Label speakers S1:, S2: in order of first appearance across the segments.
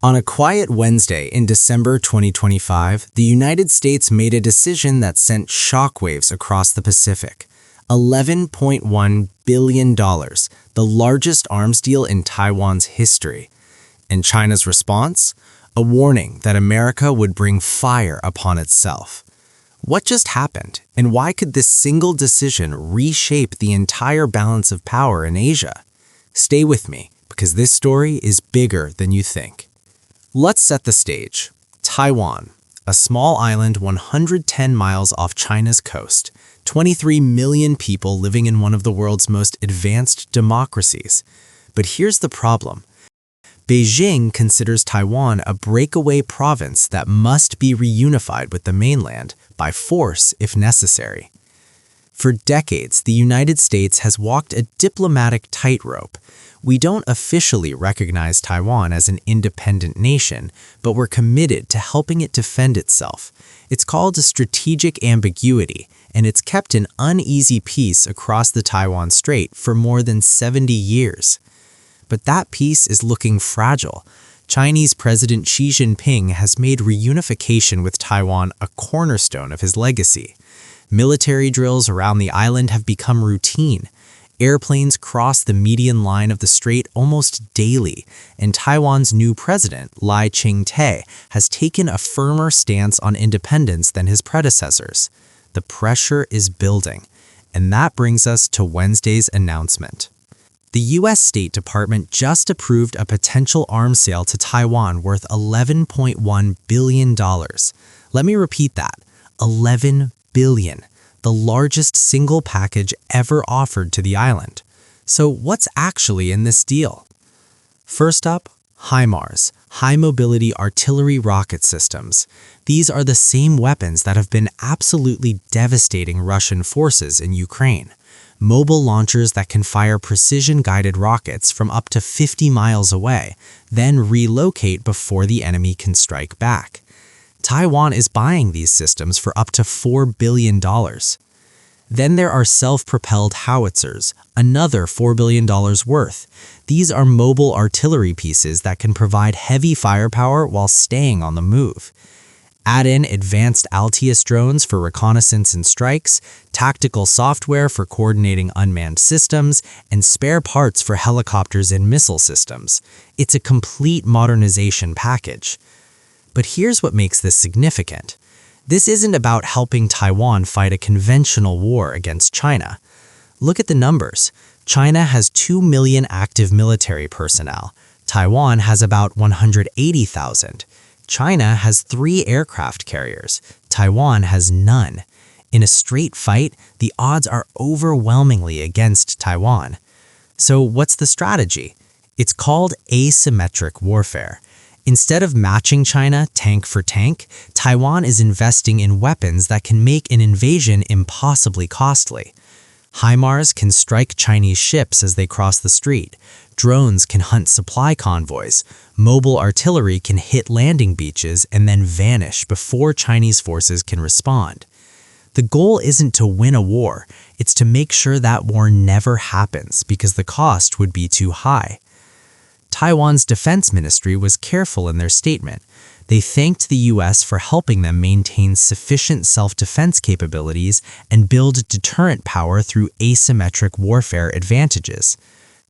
S1: On a quiet Wednesday in December 2025, the United States made a decision that sent shockwaves across the Pacific. $11.1 billion, the largest arms deal in Taiwan's history. And China's response? A warning that America would bring fire upon itself. What just happened, and why could this single decision reshape the entire balance of power in Asia? Stay with me, because this story is bigger than you think. Let's set the stage. Taiwan, a small island 110 miles off China's coast, 23 million people living in one of the world's most advanced democracies. But here's the problem. Beijing considers Taiwan a breakaway province that must be reunified with the mainland by force if necessary. For decades, the United States has walked a diplomatic tightrope. We don't officially recognize Taiwan as an independent nation, but we're committed to helping it defend itself. It's called a strategic ambiguity, and it's kept an uneasy peace across the Taiwan Strait for more than 70 years. But that peace is looking fragile. Chinese President Xi Jinping has made reunification with Taiwan a cornerstone of his legacy. Military drills around the island have become routine. Airplanes cross the median line of the strait almost daily, and Taiwan's new president, Lai Ching-te, has taken a firmer stance on independence than his predecessors. The pressure is building, and that brings us to Wednesday's announcement. The U.S. State Department just approved a potential arms sale to Taiwan worth $11.1 billion. Let me repeat that, $11 billion. The largest single package ever offered to the island. So what's actually in this deal? First up, HIMARS, High Mobility Artillery Rocket Systems. These are the same weapons that have been absolutely devastating Russian forces in Ukraine. Mobile launchers that can fire precision-guided rockets from up to 50 miles away, then relocate before the enemy can strike back. Taiwan is buying these systems for up to $4 billion. Then there are self-propelled howitzers, another $4 billion worth. These are mobile artillery pieces that can provide heavy firepower while staying on the move. Add in advanced Altius drones for reconnaissance and strikes, tactical software for coordinating unmanned systems, and spare parts for helicopters and missile systems. It's a complete modernization package. But here's what makes this significant. This isn't about helping Taiwan fight a conventional war against China. Look at the numbers. China has 2 million active military personnel. Taiwan has about 180,000. China has 3 aircraft carriers. Taiwan has none. In a straight fight, the odds are overwhelmingly against Taiwan. So what's the strategy? It's called asymmetric warfare. Instead of matching China tank for tank, Taiwan is investing in weapons that can make an invasion impossibly costly. HIMARS can strike Chinese ships as they cross the strait. Drones can hunt supply convoys. Mobile artillery can hit landing beaches and then vanish before Chinese forces can respond. The goal isn't to win a war, it's to make sure that war never happens because the cost would be too high. Taiwan's defense ministry was careful in their statement. They thanked the U.S. for helping them maintain sufficient self-defense capabilities and build deterrent power through asymmetric warfare advantages.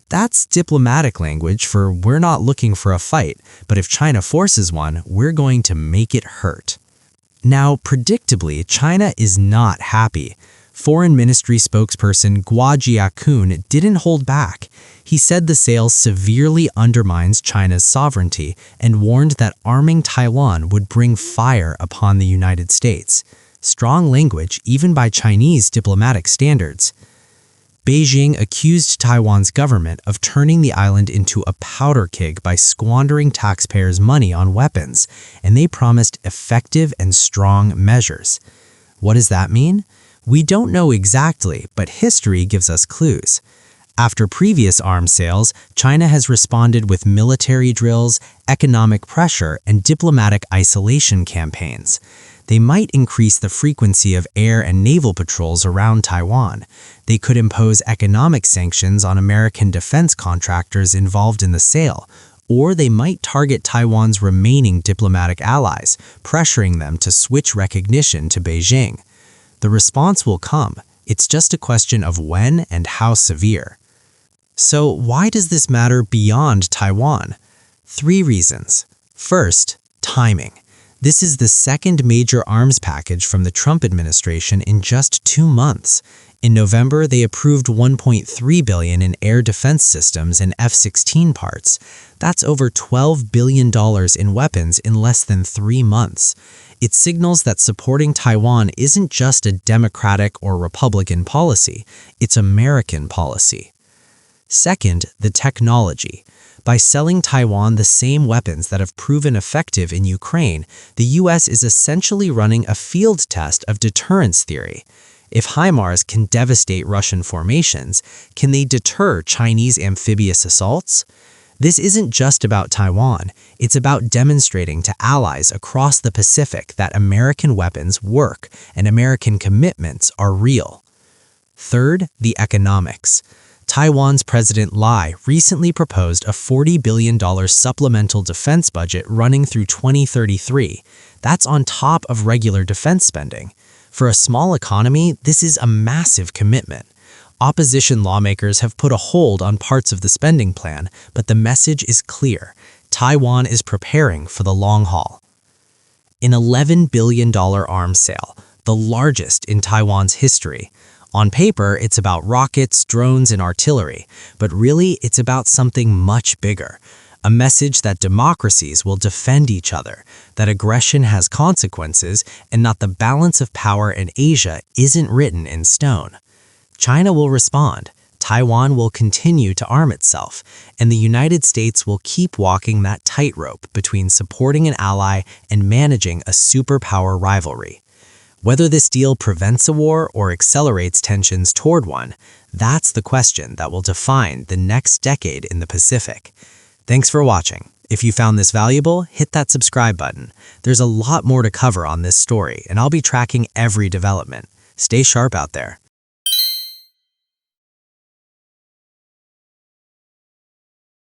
S1: That's diplomatic language for we're not looking for a fight, but if China forces one, we're going to make it hurt. Now, predictably, China is not happy. Foreign Ministry spokesperson Guo Jiakun didn't hold back. He said the sale severely undermines China's sovereignty and warned that arming Taiwan would bring fire upon the United States. Strong language even by Chinese diplomatic standards. Beijing accused Taiwan's government of turning the island into a powder keg by squandering taxpayers' money on weapons, and they promised effective and strong measures. What does that mean? We don't know exactly, but history gives us clues. After previous arms sales, China has responded with military drills, economic pressure, and diplomatic isolation campaigns. They might increase the frequency of air and naval patrols around Taiwan. They could impose economic sanctions on American defense contractors involved in the sale, or they might target Taiwan's remaining diplomatic allies, pressuring them to switch recognition to Beijing. The response will come. It's just a question of when and how severe. So why does this matter beyond Taiwan? 3 reasons. First, timing. This is the second major arms package from the Trump administration in just 2 months. In November, they approved $1.3 billion in air defense systems and F-16 parts. That's over $12 billion in weapons in less than 3 months. It signals that supporting Taiwan isn't just a Democratic or Republican policy, it's American policy. Second, the technology. By selling Taiwan the same weapons that have proven effective in Ukraine, the U.S. is essentially running a field test of deterrence theory. If HIMARS can devastate Russian formations, can they deter Chinese amphibious assaults? This isn't just about Taiwan, it's about demonstrating to allies across the Pacific that American weapons work and American commitments are real. Third, the economics. Taiwan's President Lai recently proposed a $40 billion supplemental defense budget running through 2033. That's on top of regular defense spending. For a small economy, this is a massive commitment. Opposition lawmakers have put a hold on parts of the spending plan, but the message is clear. Taiwan is preparing for the long haul. An $11 billion arms sale, the largest in Taiwan's history. On paper, it's about rockets, drones, and artillery, but really it's about something much bigger. A message that democracies will defend each other, that aggression has consequences, and not the balance of power in Asia isn't written in stone. China will respond, Taiwan will continue to arm itself, and the United States will keep walking that tightrope between supporting an ally and managing a superpower rivalry. Whether this deal prevents a war or accelerates tensions toward one, that's the question that will define the next decade in the Pacific. Thanks for watching. If you found this valuable, hit that subscribe button. There's a lot more to cover on this story, and I'll be tracking every development. Stay sharp out there.